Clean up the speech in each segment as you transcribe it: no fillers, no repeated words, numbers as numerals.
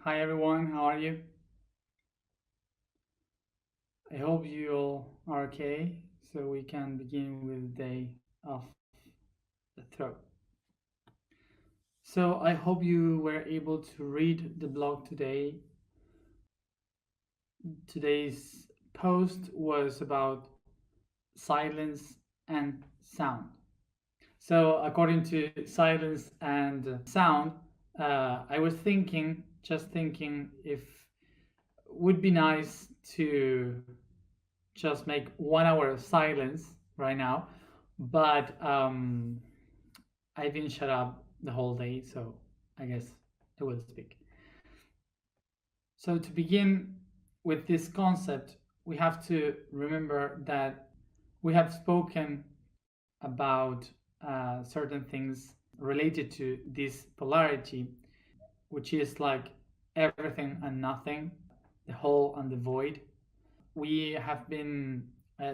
Hi everyone, how are you? I hope you all are okay, so we can begin with the day of the throat. So I hope you were able to read the blog today. Today's post was about silence and sound. So according to silence and sound, I was thinking if would be nice to just make 1 hour of silence right now, but I've been shut up the whole day, so I guess I will speak. So to begin with this concept, we have to remember that we have spoken about certain things related to this polarity, which is like everything and nothing, the whole and the void. We have been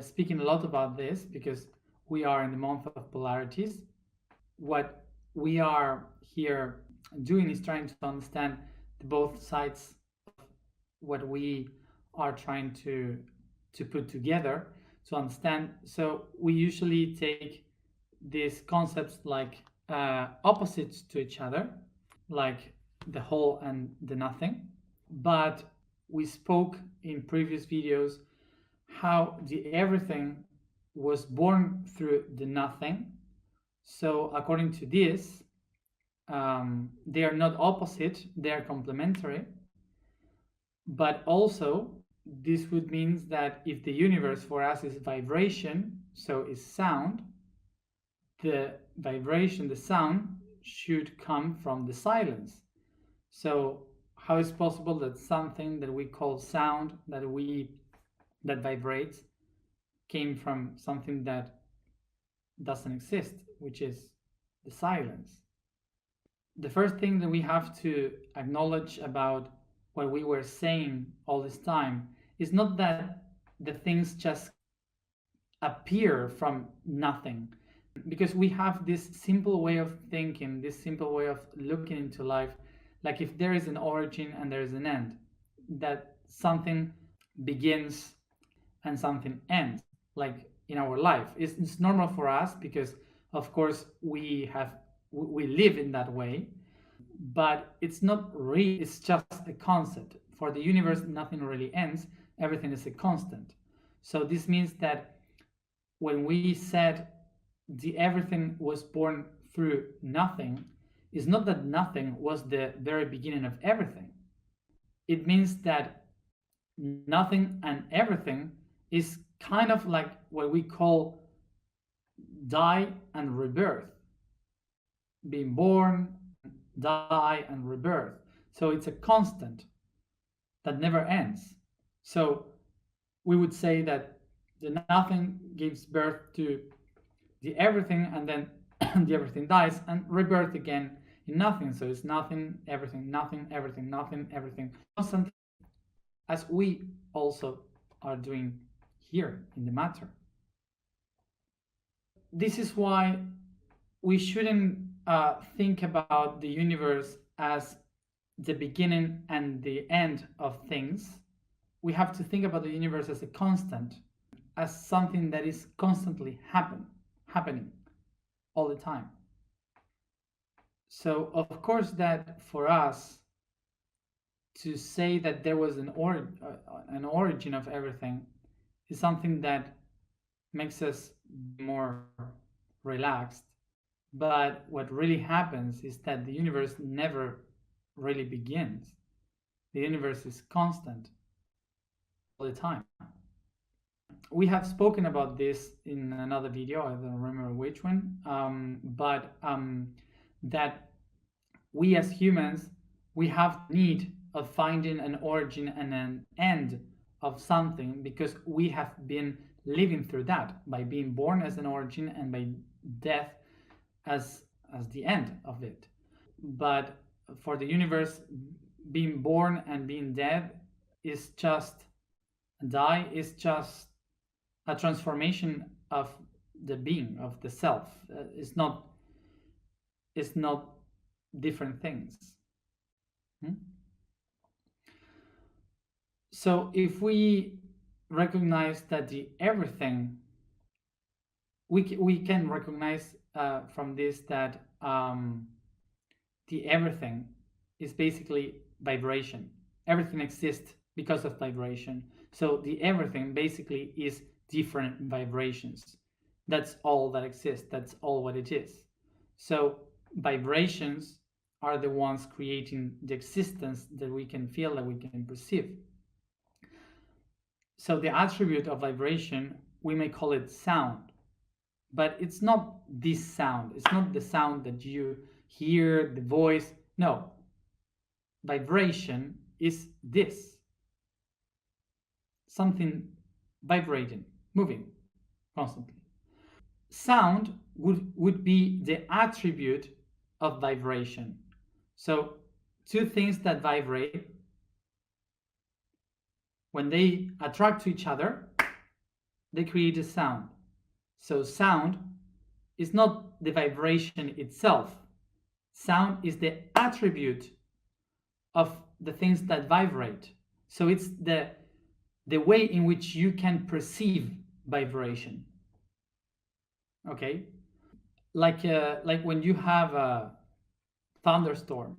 speaking a lot about this because we are in the month of polarities. What we are here doing is trying to understand the both sides of what we are trying to put together to understand. So we usually take these concepts like opposites to each other, like the whole and the nothing. But we spoke in previous videos how the everything was born through the nothing. So according to this, they are not opposite, they are complementary. But also, this would mean that if the universe for us is vibration, so is sound, the vibration, the sound, should come from the silence. So how is possible that something that we call sound, that vibrates, came from something that doesn't exist, which is the silence? The first thing that we have to acknowledge about what we were saying all this time is not that the things just appear from nothing, because we have this simple way of thinking, this simple way of looking into life, like if there is an origin and there is an end, that something begins and something ends, like in our life. It's normal for us because, of course, we live in that way, but it's not real. It's just a concept. For the universe, nothing really ends. Everything is a constant. So this means that when we said the everything was born through nothing, it's not that nothing was the very beginning of everything. It means that nothing and everything is kind of like what we call die and rebirth, being born, die, and rebirth. So it's a constant that never ends. So we would say that the nothing gives birth to the everything, and then the everything dies and rebirth again in nothing. So it's nothing, everything, nothing, everything, constant, as we also are doing here in the matter. This is why we shouldn't think about the universe as the beginning and the end of things. We have to think about the universe as a constant, as something that is constantly happening all the time. So of course that for us to say that there was an origin of everything is something that makes us more relaxed. But what really happens is that the universe never really begins. The universe is constant all the time. We have spoken about this in another video, I don't remember which one, but that we as humans, we have need of finding an origin and an end of something because we have been living through that by being born as an origin and by death as the end of it. But for the universe, being born and being dead is just is just a transformation of the being, of the self. It's not different things. Hmm? So if we recognize that the everything, we can recognize from this that the everything is basically vibration. Everything exists because of vibration. So the everything basically is different vibrations. That's all that exists. That's all what it is. So vibrations are the ones creating the existence that we can feel, that we can perceive. So the attribute of vibration, we may call it sound, but it's not this sound. It's not the sound that you hear, the voice. No, vibration is this, something vibrating, moving constantly. Sound would be the attribute of vibration. So two things that vibrate, when they attract to each other, they create a sound. So sound is not the vibration itself. Sound is the attribute of the things that vibrate. So it's the way in which you can perceive vibration. Okay, like when you have a thunderstorm,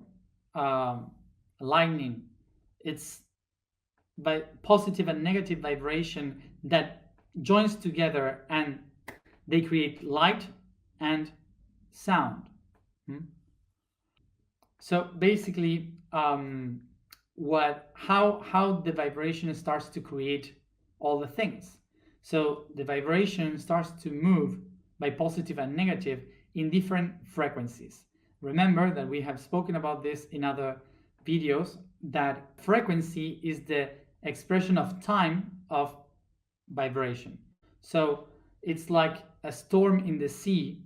lightning, it's by positive and negative vibration that joins together and they create light and sound. So basically, how the vibration starts to create all the things. So the vibration starts to move by positive and negative in different frequencies. Remember that we have spoken about this in other videos, that frequency is the expression of time of vibration. So it's like a storm in the sea.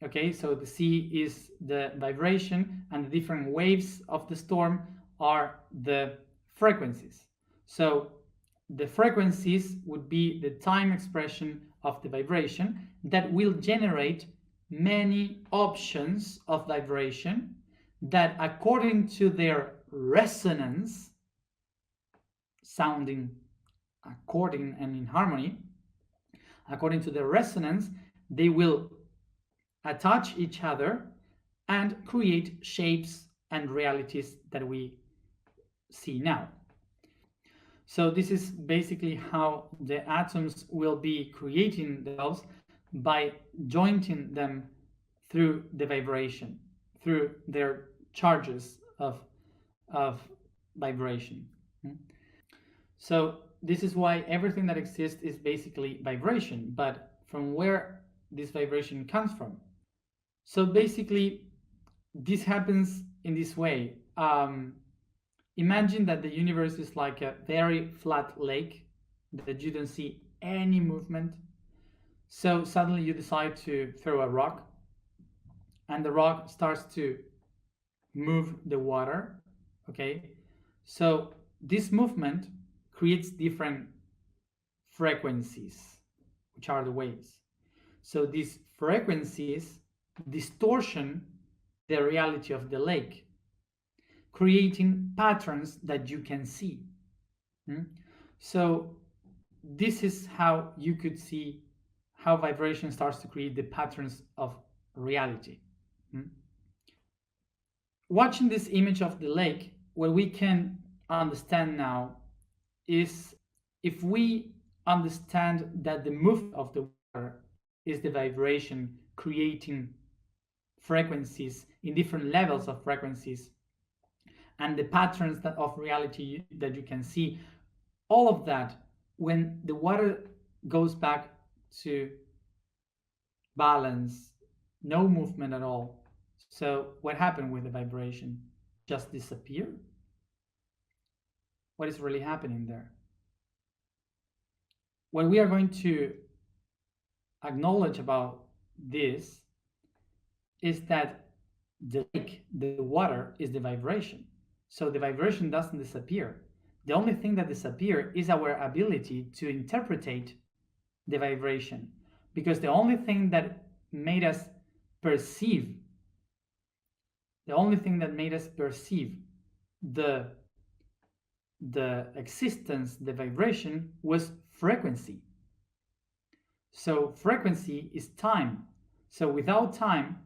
Okay, so the sea is the vibration and the different waves of the storm are the frequencies. So the frequencies would be the time expression of the vibration that will generate many options of vibration that, according to their resonance, sounding according and in harmony, according to their resonance, they will attach each other and create shapes and realities that we see now. So this is basically how the atoms will be creating themselves, by joining them through the vibration, through their charges of vibration. So this is why everything that exists is basically vibration, but from where this vibration comes from. So basically, this happens in this way. Imagine that the universe is like a very flat lake that you don't see any movement. So suddenly you decide to throw a rock, and the rock starts to move the water. Okay, so this movement creates different frequencies, which are the waves. So these frequencies distortion the reality of the lake, creating patterns that you can see. So this is how you could see how vibration starts to create the patterns of reality. Watching this image of the lake, what we can understand now is, if we understand that the movement of the water is the vibration creating frequencies in different levels of frequencies, and the patterns of reality that you can see, all of that, when the water goes back to balance, no movement at all. So what happened with the vibration? Just disappear? What is really happening there? What we are going to acknowledge about this is that the lake, the water, is the vibration. So the vibration doesn't disappear. The only thing that disappears is our ability to interpretate the vibration, because the only thing that made us perceive the the existence, the vibration, was frequency. So frequency is time. So without time,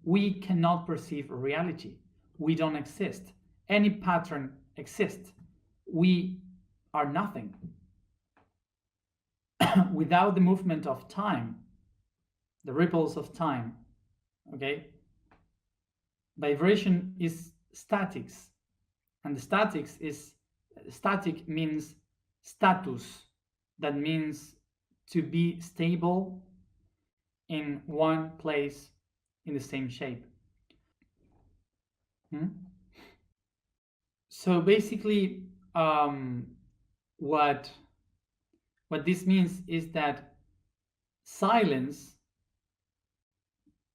we cannot perceive reality. We don't exist. Any pattern exists. We are nothing. Without the movement of time, the ripples of time, okay, vibration is statics. And the statics is, static means status. That means to be stable in one place in the same shape. Hmm? So basically, what this means is that silence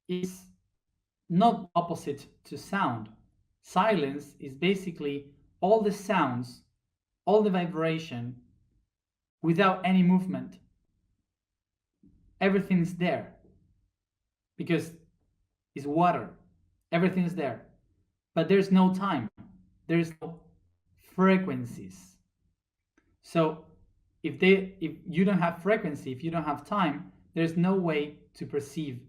is not opposite to sound. Silence is basically all the sounds, all the vibration without any movement. Everything is there because it's water. Everything is there. But there's no time. There's no frequencies. So if you don't have frequency, if you don't have time, there's no way to perceive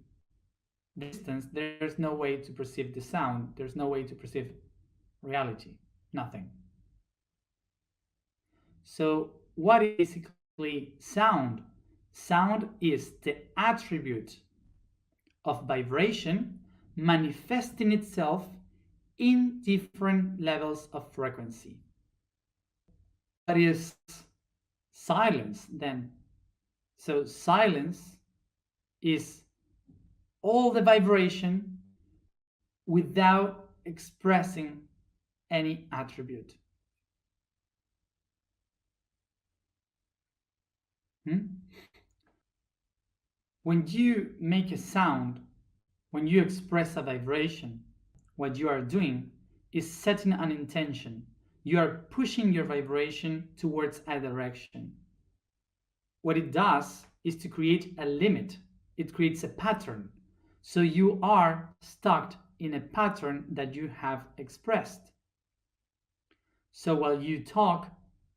distance, there's no way to perceive the sound, there's no way to perceive reality, nothing. So what is basically sound? Sound is the attribute of vibration manifesting itself in different levels of frequency. What is silence then? So silence is all the vibration without expressing any attribute. When you make a sound, when you express a vibration, what you are doing is setting an intention. You are pushing your vibration towards a direction. What it does is to create a limit. It creates a pattern. So you are stuck in a pattern that you have expressed. So while you talk,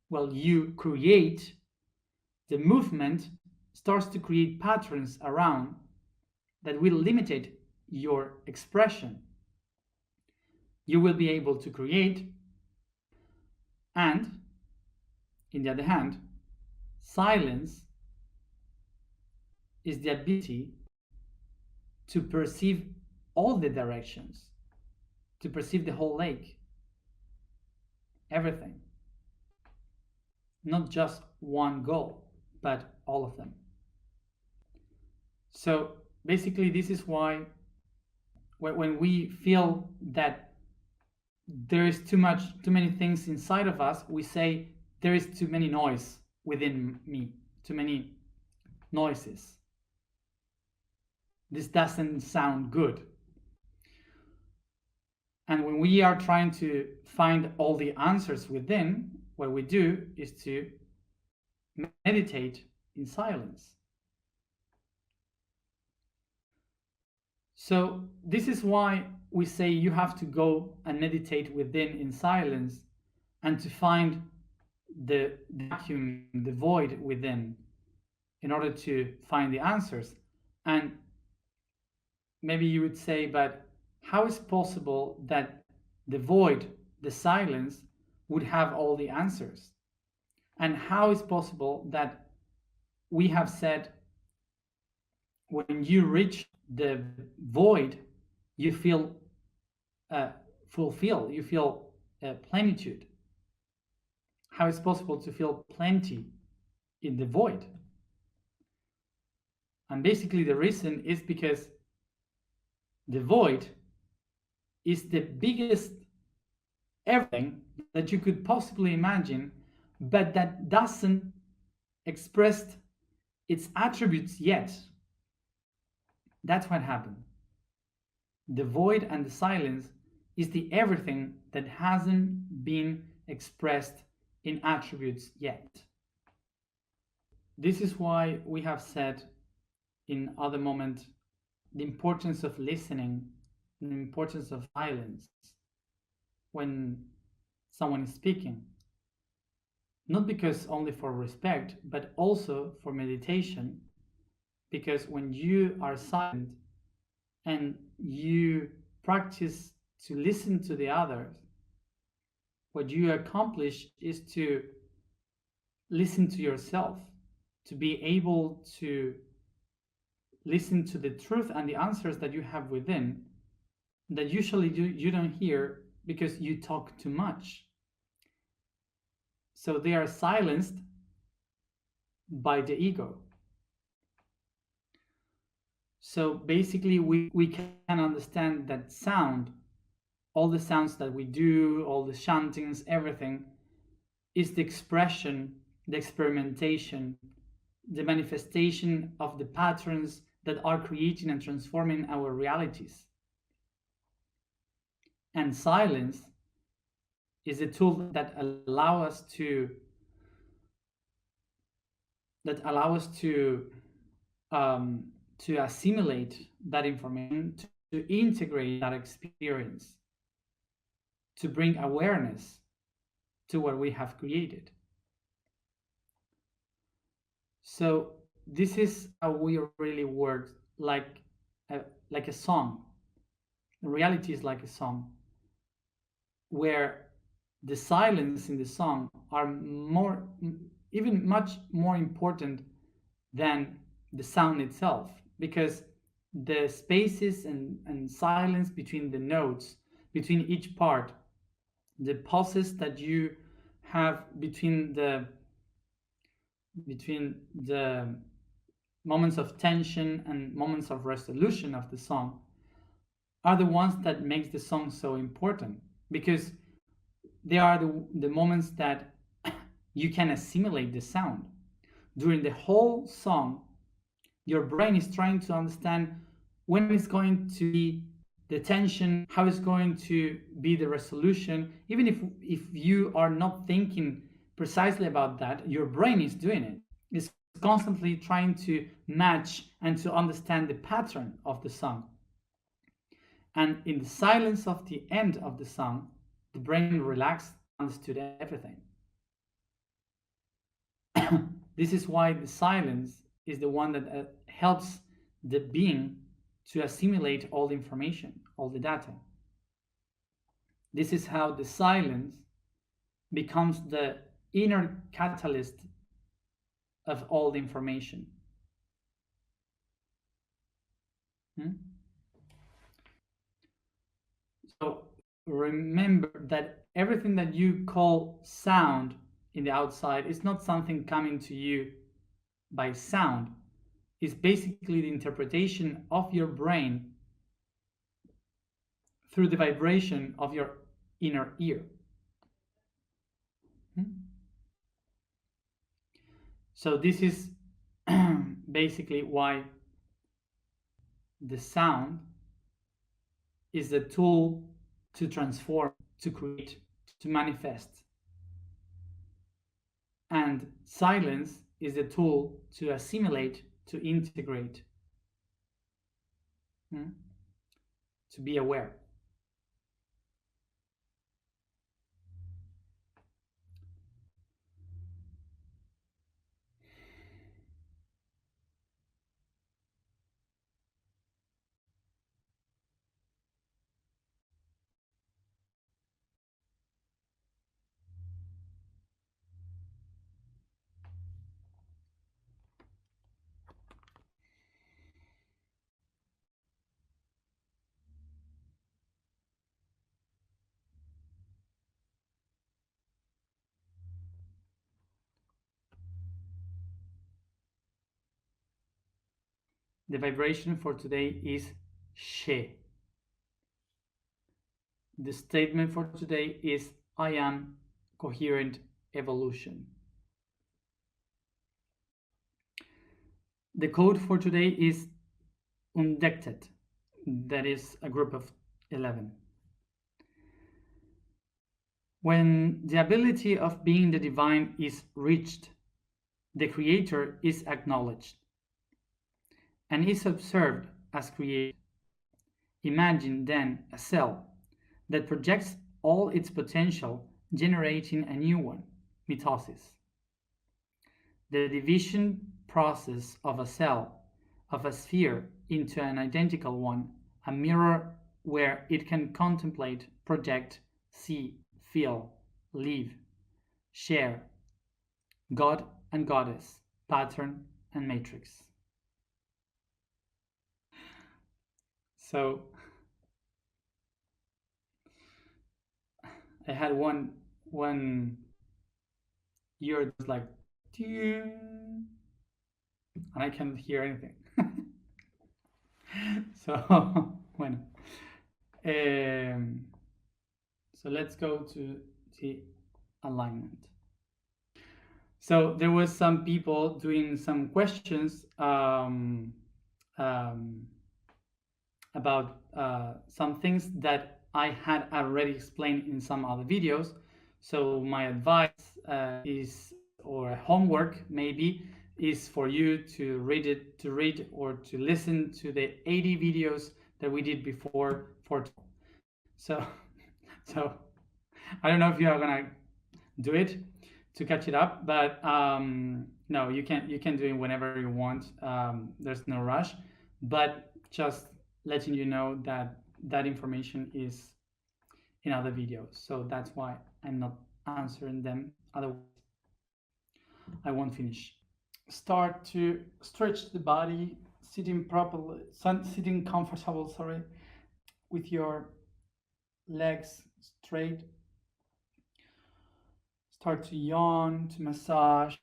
while you create, the movement starts to create patterns around that will limit your expression. You will be able to create, and in the other hand, silence is the ability to perceive all the directions, to perceive the whole lake, everything. Not just one goal, but all of them. So basically, this is why when we feel that there is too many things inside of us, we say there is too many noise within me, too many noises. This doesn't sound good. And when we are trying to find all the answers within, what we do is to meditate in silence. So this is why we say you have to go and meditate within in silence and to find the vacuum, the void within, in order to find the answers. And maybe you would say, but how is it possible that the void, the silence, would have all the answers? And how is it possible that we have said when you reach the void, you feel fulfilled, you feel plenitude? How is it possible to feel plenty in the void? And basically the reason is because the void is the biggest everything that you could possibly imagine, but that doesn't express its attributes yet. That's what happened. The void and the silence is the everything that hasn't been expressed in attributes yet. This is why we have said in other moments the importance of listening, the importance of silence when someone is speaking. not because only for respect, but also for meditation. Because when you are silent and you practice to listen to the others, what you accomplish is to listen to yourself, to be able to listen to the truth and the answers that you have within that usually you don't hear because you talk too much. So they are silenced by the ego. So basically, we can understand that sound, all the sounds that we do, all the chantings, everything, is the expression, the experimentation, the manifestation of the patterns that are creating and transforming our realities. And silence is a tool that allow us um, to assimilate that information, to integrate that experience, to bring awareness to what we have created. So this is how we really work, like a song. Reality is like a song, where the silence in the song are more, even much more important than the sound itself, because the spaces and silence between the notes, between each part, the pauses that you have between the moments of tension and moments of resolution of the song, are the ones that makes the song so important, because they are the moments that you can assimilate the sound. During the whole song, your brain is trying to understand when it's going to be the tension, how it's going to be the resolution. Even if you are not thinking precisely about that, your brain is doing it. It's constantly trying to match and to understand the pattern of the song. And in the silence of the end of the song, the brain relaxed and understood everything. This is why the silence is the one that helps the being to assimilate all the information, all the data. This is how the silence becomes the inner catalyst of all the information. Hmm? So remember that everything that you call sound in the outside is not something coming to you by sound. It's basically the interpretation of your brain through the vibration of your inner ear. Hmm? So this is basically why the sound is the tool to transform, to create, to manifest. And silence is the tool to assimilate, to integrate, to be aware. The vibration for today is she. The statement for today is I am coherent evolution. The code for today is undected. That is a group of 11. When the ability of being the divine is reached, the creator is acknowledged and is observed as created. Imagine then a cell that projects all its potential, generating a new one. mitosis, the division process of a cell, of a sphere, into an identical one, a mirror where it can contemplate, project, see, feel, live, share, God and goddess, pattern and matrix. So I had one ear that was like, and I can't hear anything. So bueno, um, so let's go to the alignment. So there was some people doing some questions um, about some things that I had already explained in some other videos. So my advice is, or homework maybe, is for you to read or to listen to the 80 videos that we did before for. So, so I don't know if you are gonna do it to catch it up, but no, you can do it whenever you want. There's no rush, but just letting you know that that information is in other videos, so that's why I'm not answering them, otherwise I won't finish. Start to stretch the body, sitting properly, sitting comfortable, sorry, with your legs straight. Start to yawn, to massage.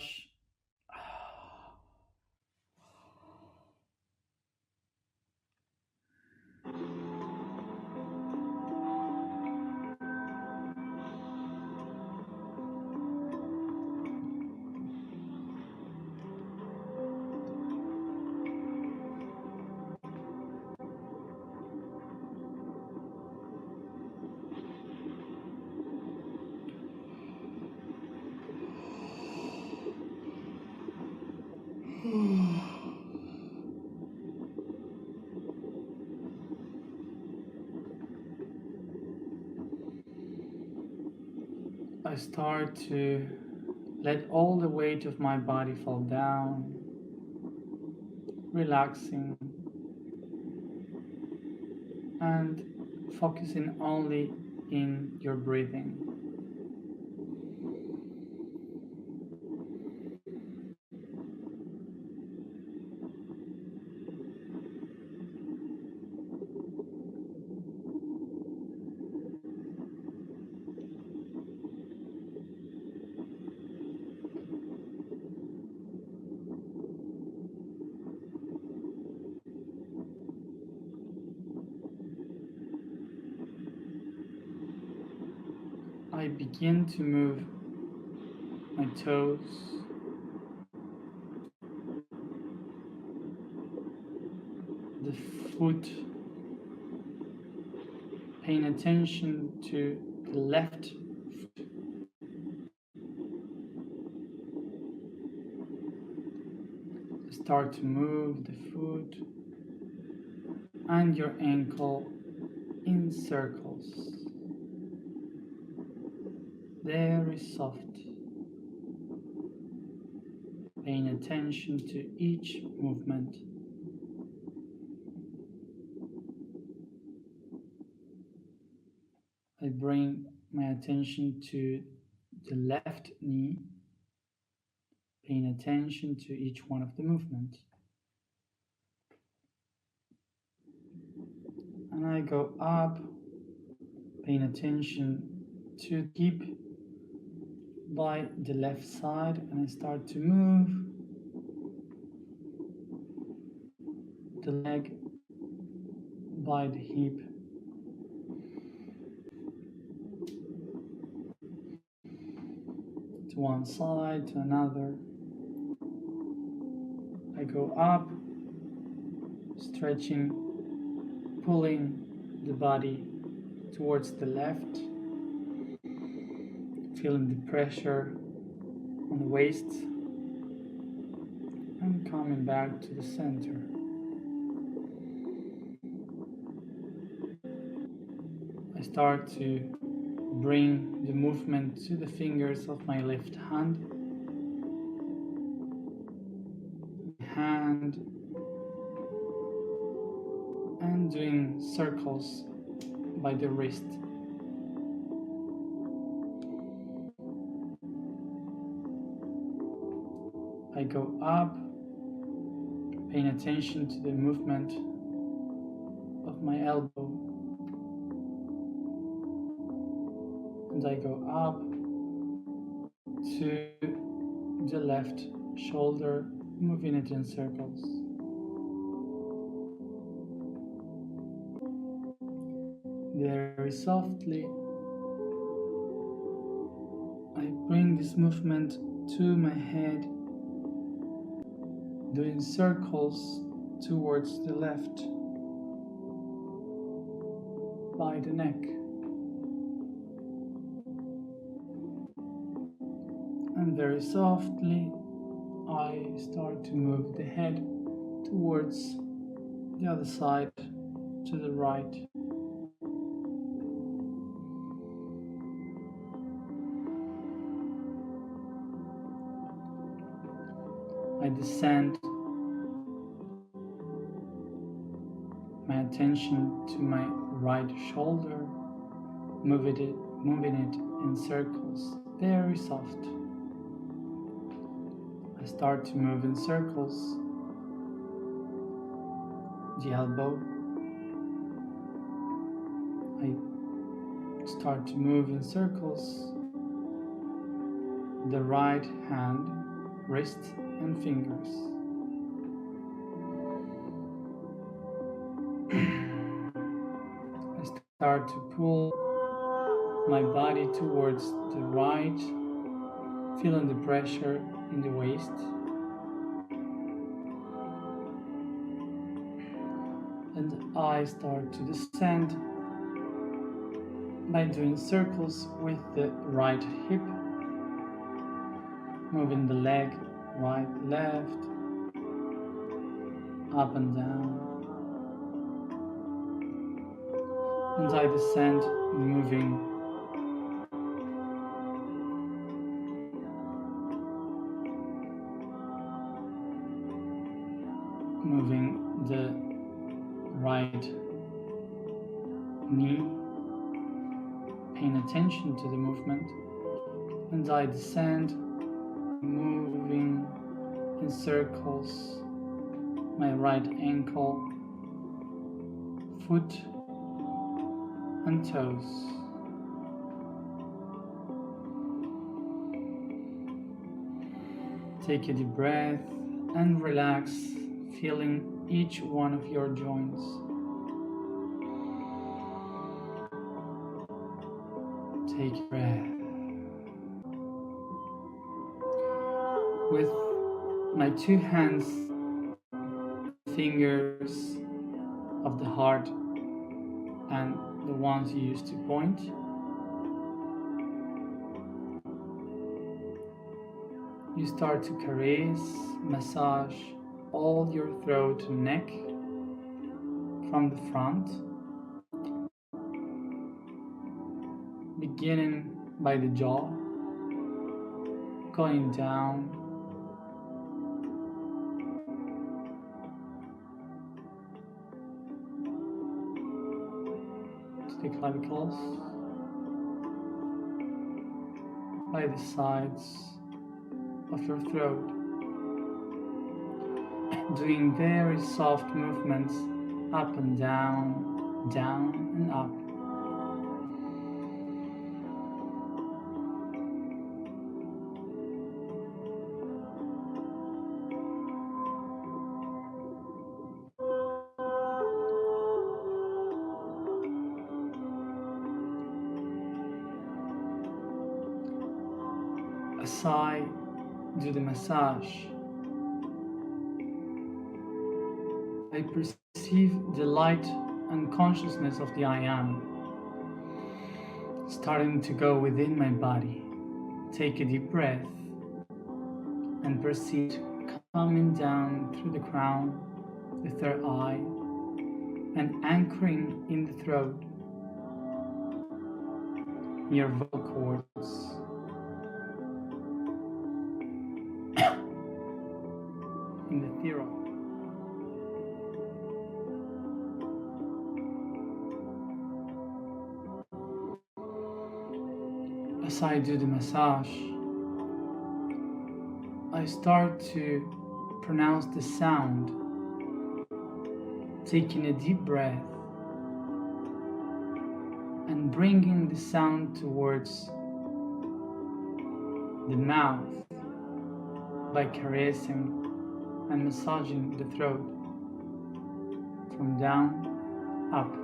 I start to let all the weight of my body fall down, relaxing and focusing only in your breathing. I begin to move my toes, the foot, paying attention to the left foot. Start to move the foot and your ankle in circles, very soft, paying attention to each movement. I bring my attention to the left knee, paying attention to each one of the movements. And I go up, paying attention to the hip by the left side, and I start to move the leg by the hip. To one side, to another. I go up, stretching, pulling the body towards the left, feeling the pressure on the waist, and coming back to the center. I start to bring the movement to the fingers of my left hand, and doing circles by the wrist. I go up, paying attention to the movement of my elbow, and I go up to the left shoulder, moving it in circles. Very softly, I bring this movement to my head, doing circles towards the left by the neck. And very softly, I start to move the head towards the other side, to the right. I descend my attention to my right shoulder, moving it in circles, very soft. I start to move in circles the elbow. I start to move in circles the right hand, wrist and fingers. I start to pull my body towards the right, feeling the pressure in the waist. And I start to descend by doing circles with the right hip, moving the leg right, left, up and down. And I descend, moving the right knee, paying attention to the movement. And I descend, moving in circles my right ankle, foot and toes. Take a deep breath and relax, feeling each one of your joints. Take a breath. With my two hands, fingers of the heart and the ones you used to point, you start to caress, massage all your throat and neck from the front, beginning by the jaw, going down to the clavicles, by the sides of your throat, doing very soft movements up and down, down and up. As I do the massage, I perceive the light and consciousness of the I Am starting to go within my body. Take a deep breath and perceive coming down through the crown, the third eye, and anchoring in the throat. in your vocal cords, in the thyroid. As I do the massage, I start to pronounce the sound, taking a deep breath and bringing the sound towards the mouth by caressing and massaging the throat from down up.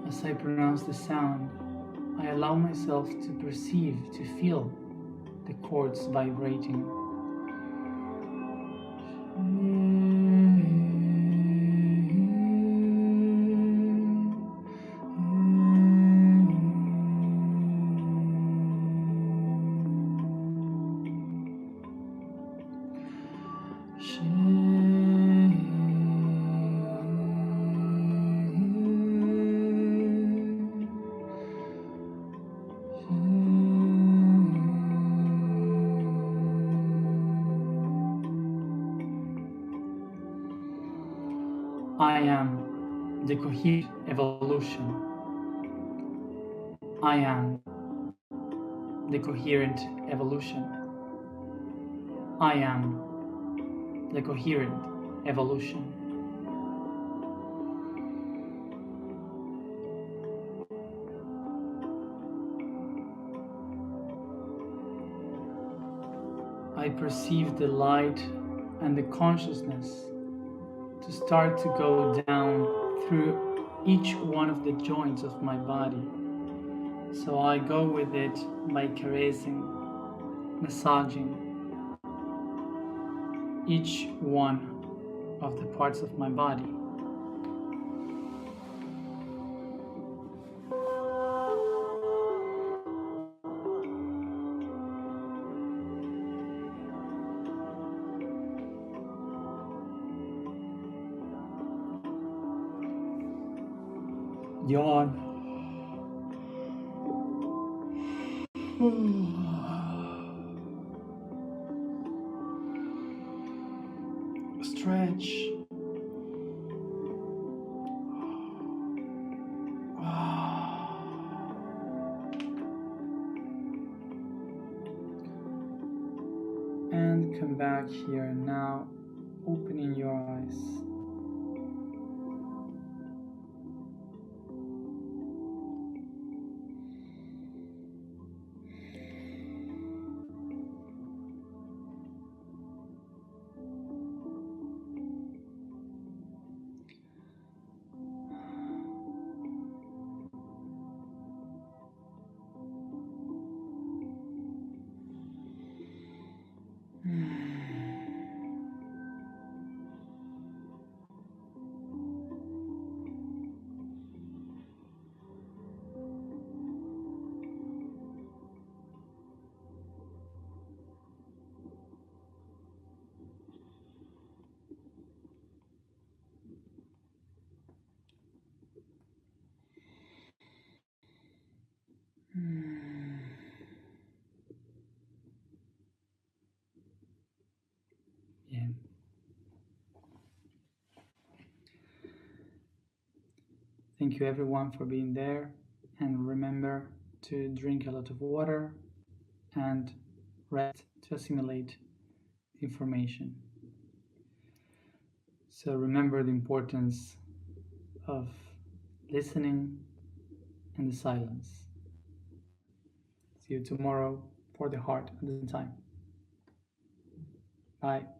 As I pronounce the sound, I allow myself to perceive, to feel the chords vibrating. I am the coherent evolution. I am the coherent evolution. I am the coherent evolution. I perceive the light and the consciousness to start to go down through each one of the joints of my body. So I go with it by caressing, massaging each one of the parts of my body. Yawn. Stretch. And come back here now, opening your eyes. Bien. Thank you everyone for being there, and remember to drink a lot of water and rest to assimilate information. So remember the importance of listening and the silence. See you tomorrow for the heart at the same time. Bye.